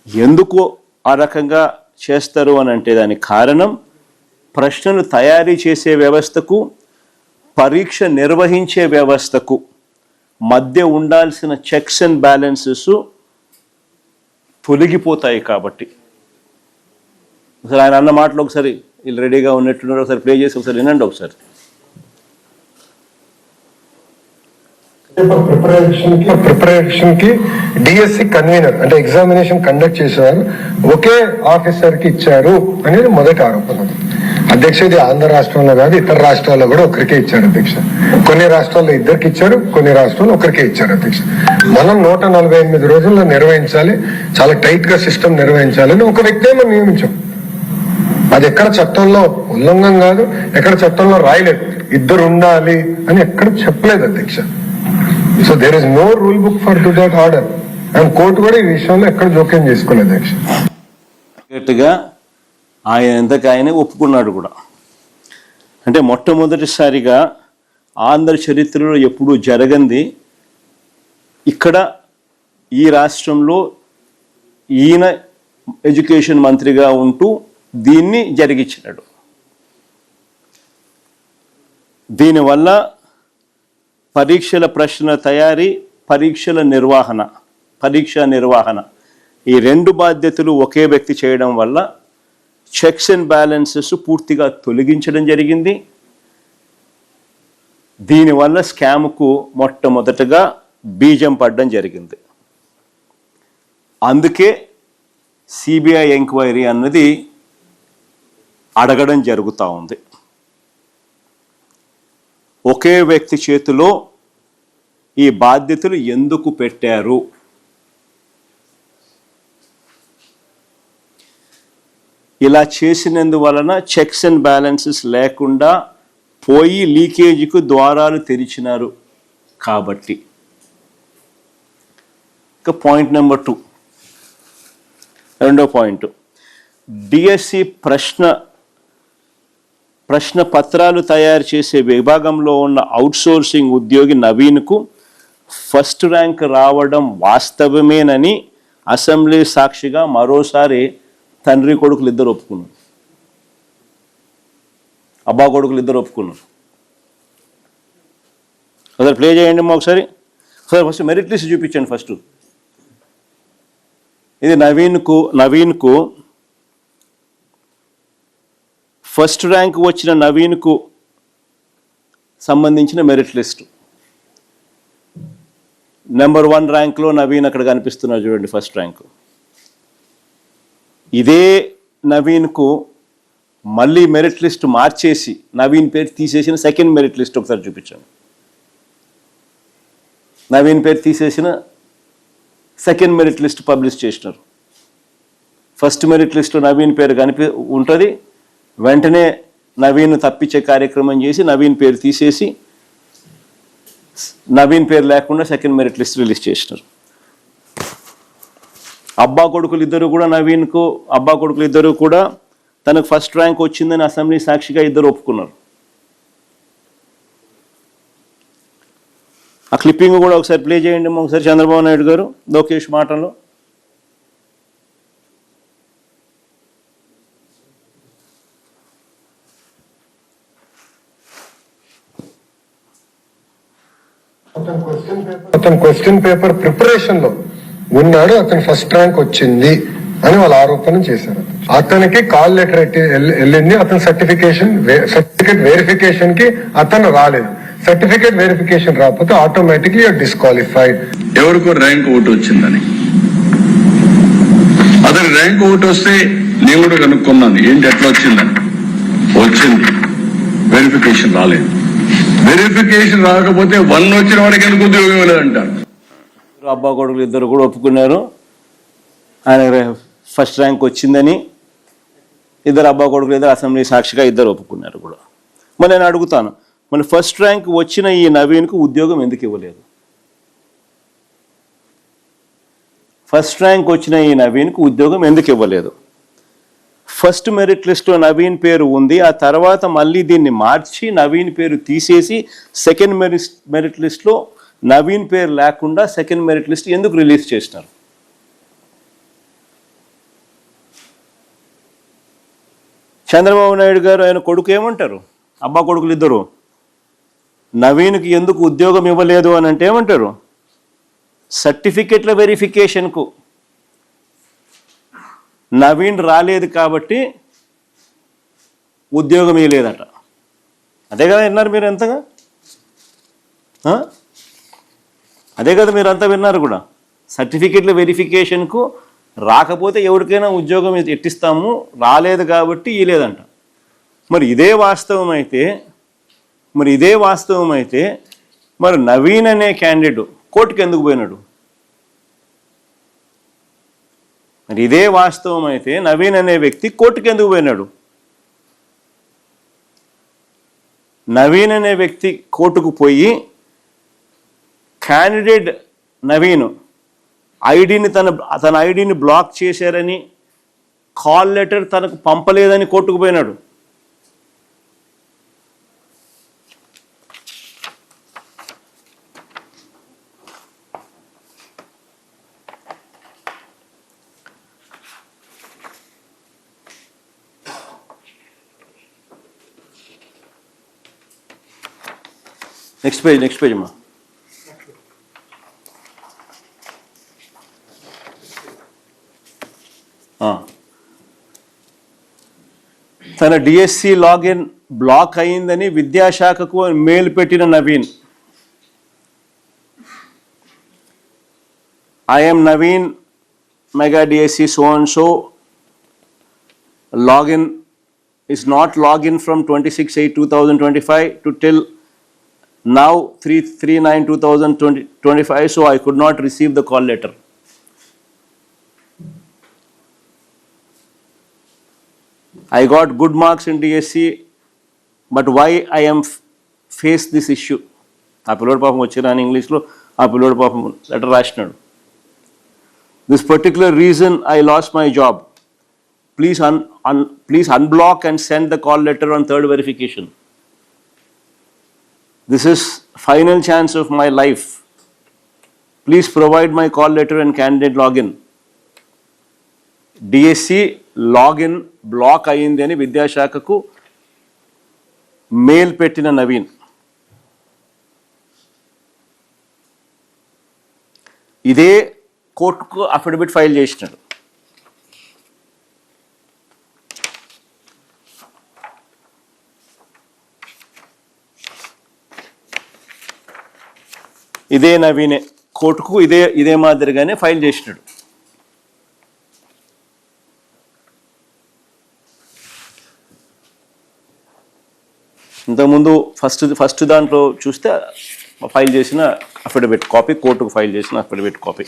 ఎందుకు ఆ రకంగా చేస్తారు అని అంటే దానికి కారణం ప్రశ్నలు తయారీ చేసే వ్యవస్థకు పరీక్ష నిర్వహించే వ్యవస్థకు మధ్య ఉండాల్సిన చెక్స్ అండ్ బ్యాలెన్సెస్ తొలగిపోతాయి కాబట్టి. ఒకసారి ఆయన అన్న మాటలు ఒకసారి వీళ్ళు రెడీగా ఉన్నట్టున్నారు, ఒకసారి ప్లే చేసి ఒకసారి వినండి ఒకసారి. ప్రిపరేషన్ కి డిఎస్సి కన్వీనర్ అంటే ఎగ్జామినేషన్ కండక్ట్ చేసేవారు ఒకే ఆఫీసర్ కి ఇచ్చారు అనేది మొదటి ఆరోపణ. అధ్యక్ష, ఇది ఆంధ్ర రాష్ట్రంలో కాదు, ఇతర రాష్ట్రాల్లో కూడా ఒకరికే ఇచ్చారు అధ్యక్ష. కొన్ని రాష్ట్రాల్లో ఇద్దరికి ఇచ్చారు, కొన్ని రాష్ట్రాల్లో ఒకరికే ఇచ్చారు అధ్యక్ష. మనం 148 రోజుల్లో నిర్వహించాలి, చాలా టైట్ గా సిస్టమ్ నిర్వహించాలని ఒక వ్యక్తి మనం నియమించాం. అది ఎక్కడ చట్టంలో ఉల్లంఘన కాదు, ఎక్కడ చట్టంలో రాయలేదు. ఇద్దరు ఉండాలి అని ఎక్కడ చెప్పలేదు అధ్యక్ష. So there is no rule book for to that order. And court కూడా ఈ విషయంలో ఎక్కడ జోక్యం చేసుకోలేదు అధ్యక్ష. గట్టిగా ఆయన ఎంతకు ఆయనే ఒప్పుకున్నాడు కూడా. అంటే మొట్టమొదటిసారిగా ఆంధ్ర చరిత్రలో ఎప్పుడూ జరగంది ఇక్కడ ఈ రాష్ట్రంలో ఈయన ఎడ్యుకేషన్ మంత్రిగా ఉంటూ దీన్ని జరిగించినాడు. దీనివల్ల పరీక్షల ప్రశ్న తయారీ, పరీక్ష నిర్వహణ ఈ రెండు బాధ్యతలు ఒకే వ్యక్తి చేయడం వల్ల చెక్స్ అండ్ బ్యాలెన్సెస్ పూర్తిగా తొలగించడం జరిగింది. దీనివల్ల స్కామ్కు మొట్టమొదటగా బీజం పడడం జరిగింది. అందుకే సిబిఐ ఎంక్వైరీ అన్నది అడగడం జరుగుతూ ఉంది. ఒకే వ్యక్తి చేతిలో ఈ బాధ్యతలు ఎందుకు పెట్టారు? ఇలా చేసినందువలన చెక్స్ అండ్ బ్యాలెన్సెస్ లేకుండా పోయి లీకేజీకు ద్వారాలు తెరిచినారు కాబట్టి. ఇక పాయింట్ నెంబర్ 2, రెండో పాయింట్, డిఎస్సి ప్రశ్న పత్రాలు తయారు చేసే విభాగంలో ఉన్న అవుట్సోర్సింగ్ ఉద్యోగి నవీన్కు ఫస్ట్ ర్యాంక్ రావడం వాస్తవమేనని అసెంబ్లీ సాక్షిగా మరోసారి తండ్రి కొడుకులు ఇద్దరు ఒప్పుకున్నారు, అబ్బా కొడుకులు ఇద్దరు ఒప్పుకున్నారు. ఒకసారి ప్లే చేయండి మా ఒకసారి. ఫస్ట్ మెరిట్ లిస్ట్ చూపించండి. ఫస్ట్ ఇది నవీన్కు ఫస్ట్ ర్యాంక్ వచ్చిన నవీన్కు సంబంధించిన మెరిట్ లిస్టు. నెంబర్ 1 ర్యాంక్లో నవీన్ అక్కడ కనిపిస్తున్నారు చూడండి, ఫస్ట్ ర్యాంకు. ఇదే నవీన్కు మళ్ళీ మెరిట్ లిస్ట్ మార్చేసి నవీన్ పేరు తీసేసిన సెకండ్ మెరిట్ లిస్ట్ ఒకసారి చూపించండి. నవీన్ పేరు తీసేసిన సెకండ్ మెరిట్ లిస్ట్ పబ్లిష్ చేసినారు. ఫస్ట్ మెరిట్ లిస్ట్లో నవీన్ పేరు ఉంటుంది. వెంటనే నవీన్ తప్పించే కార్యక్రమం చేసి నవీన్ పేరు తీసేసి నవీన్ పేరు లేకుండా సెకండ్ మెరిట్ లిస్ట్ రిలీజ్ చేసినారు. అబ్బా కొడుకులు ఇద్దరు కూడా తనకు ఫస్ట్ ర్యాంక్ వచ్చిందని అసెంబ్లీ సాక్షిగా ఇద్దరు ఒప్పుకున్నారు. ఆ క్లిప్పింగ్ కూడా ఒకసారి ప్లే చేయండి ఒకసారి. చంద్రబాబు నాయుడు గారు లోకేష్ మాటల్లో. అతను క్వశ్చన్ పేపర్ ప్రిపరేషన్ లో ఉన్నాడు, అతను ఫస్ట్ ర్యాంక్ వచ్చింది అని వాళ్ళు ఆరోపణ చేశారు. అతనికి కాల్ లెటర్ వెళ్ళింది, అతను సర్టిఫికేట్ వెరిఫికేషన్ కి అతను రాలేదు. సర్టిఫికేట్ వెరిఫికేషన్ రాకపోతే ఆటోమేటిక్లీ డిస్క్వాలిఫైడ్. ఎవరికో ర్యాంక్ ఒకటి వచ్చిందని, అతని ర్యాంక్ ఒకటి వస్తే నేను కూడా కనుక్కున్నాను ఏంటి ఎట్లా వచ్చిందని. వచ్చింది, వెరిఫికేషన్ రాలేదు. వెరిఫికేషన్ రాకపోతే 1 వచ్చిన వాడికి ఎందుకు ఉద్యోగం ఇవ్వలేదంటారు. అబ్బా కొడుకులు ఇద్దరు కూడా ఒప్పుకున్నారు ఆయన ఫస్ట్ ర్యాంక్ వచ్చిందని. ఇద్దరు అబ్బా కొడుకులు ఇద్దరు అసెంబ్లీ సాక్షిగా ఇద్దరు ఒప్పుకున్నారు కూడా. మరి నేను అడుగుతాను, మరి ఫస్ట్ ర్యాంక్ వచ్చిన ఈ నవీన్కు ఉద్యోగం ఎందుకు ఇవ్వలేదు? ఫస్ట్ ర్యాంక్ వచ్చిన ఈ నవీన్కు ఉద్యోగం ఎందుకు ఇవ్వలేదు? ఫస్ట్ మెరిట్ లిస్ట్లో నవీన్ పేరు ఉంది, ఆ తర్వాత మళ్ళీ దీన్ని మార్చి నవీన్ పేరు తీసేసి సెకండ్ మెరిట్ లిస్ట్లో నవీన్ పేరు లేకుండా సెకండ్ మెరిట్ లిస్ట్ ఎందుకు రిలీజ్ చేసినారు? చంద్రబాబు నాయుడు గారు ఆయన కొడుకు ఏమంటారు? అబ్బా కొడుకులు ఇద్దరు నవీన్కి ఎందుకు ఉద్యోగం ఇవ్వలేదు అని అంటే ఏమంటారు? సర్టిఫికెట్ల వెరిఫికేషన్కు నవీన్ రాలేదు కాబట్టి ఉద్యోగం ఇవ్వలేదట. అదే కదా విన్నారు మీరు ఎంతగా? అదే కదా మీరు అంతా విన్నారు కూడా. సర్టిఫికెట్ల వెరిఫికేషన్కు రాకపోతే ఎవరికైనా ఉద్యోగం ఎట్టిస్తాము, రాలేదు కాబట్టి ఇవ్వలేదంట. మరి ఇదే వాస్తవం అయితే మరి నవీన్ అనే క్యాండిడేట్ కోర్టుకు ఎందుకు పోయినాడు? మరి ఇదే వాస్తవం అయితే నవీన్ అనే వ్యక్తి కోర్టుకు ఎందుకు పోయినాడు? నవీన్ అనే వ్యక్తి కోర్టుకు పోయి క్యాండిడేట్ నవీన్ తన ఐడిని బ్లాక్ చేశారని, కాల్ లెటర్ తనకు పంపలేదని కోర్టుకు పోయినాడు. నెక్స్ట్ పేజ్ అమ్మా. తన డిఎస్సి లాగిన్ బ్లాక్ అయిందని విద్యాశాఖకు మెయిల్ పెట్టిన Naveen, I'm Naveen, mega DSC so and so, login is not login from 26/8/2025 to till now 3/3/9/2025, so I could not receive the call letter. I got good marks in DSC, but why I am face this issue? ఆ పిల్లోడు పాపం వచ్చిన ఇంగ్లీష్లో ఆ పిల్లోడు పాపం letter రాసినాడు. This particular reason I lost my job. Please unblock and send the call letter on third verification. This is final chance of my life. Please provide my call letter and candidate login. DSC login block అయింది అని విద్యాశాఖకు mail పెట్టిన నవీన్ ఇదే కోర్టుకు affidavit file చేసినాడు. ఇదే నవీనే కోర్టుకు ఇదే మాదిరిగానే ఫైల్ చేసినాడు. ఇంతకుముందు ఫస్ట్ దాంట్లో చూస్తే ఫైల్ చేసిన అఫిడవిట్ కాపీ, కోర్టుకు ఫైల్ చేసిన అఫిడవిట్ కాపీ.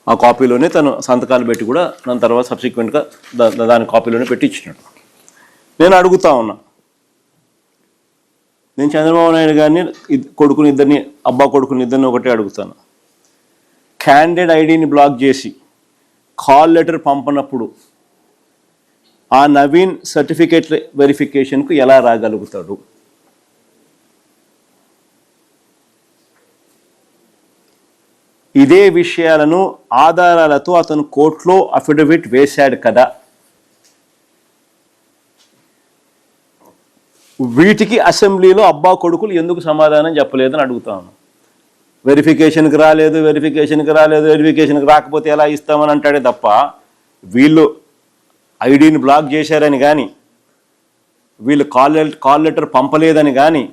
ఆ కాపీలోనే తను సంతకాలు పెట్టి కూడా దాని తర్వాత సబ్సిక్వెంట్గా దాని కాపీలోనే పెట్టి ఇచ్చినాడు. నేను అడుగుతా ఉన్నా, నేను చంద్రబాబు నాయుడు గారిని అబ్బా కొడుకుని ఇద్దరిని ఒకటే అడుగుతాను. క్యాండిడేట్ ఐడిని బ్లాక్ చేసి కాల్ లెటర్ పంపనప్పుడు ఆ నవీన్ సర్టిఫికేట్ వెరిఫికేషన్కు ఎలా రాగలుగుతాడు? ఇదే విషయాలను ఆధారాలతో అతను కోర్టులో అఫిడవిట్ వేశాడు కదా. వీటికి అసెంబ్లీలో అబ్బా కొడుకులు ఎందుకు సమాధానం చెప్పలేదని అడుగుతాను. వెరిఫికేషన్కి రాకపోతే ఎలా ఇస్తామని అంటాడే తప్ప వీళ్ళు ఐడిని బ్లాక్ చేశారని కానీ, వీళ్ళు కాల్ లెటర్ పంపలేదని కానీ,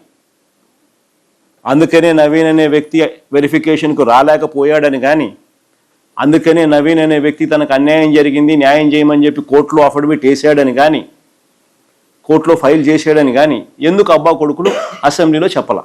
అందుకనే నవీన్ అనే వ్యక్తి వెరిఫికేషన్కు రాలేకపోయాడని కానీ, అందుకనే నవీన్ అనే వ్యక్తి తనకు అన్యాయం జరిగింది న్యాయం చేయమని చెప్పి కోర్టులో అఫిడవిట్ వేసాడని కానీ, కోర్టులో ఫైల్ చేసాడని కానీ ఎందుకు అబ్బా కొడుకులు అసెంబ్లీలో చెప్పలా?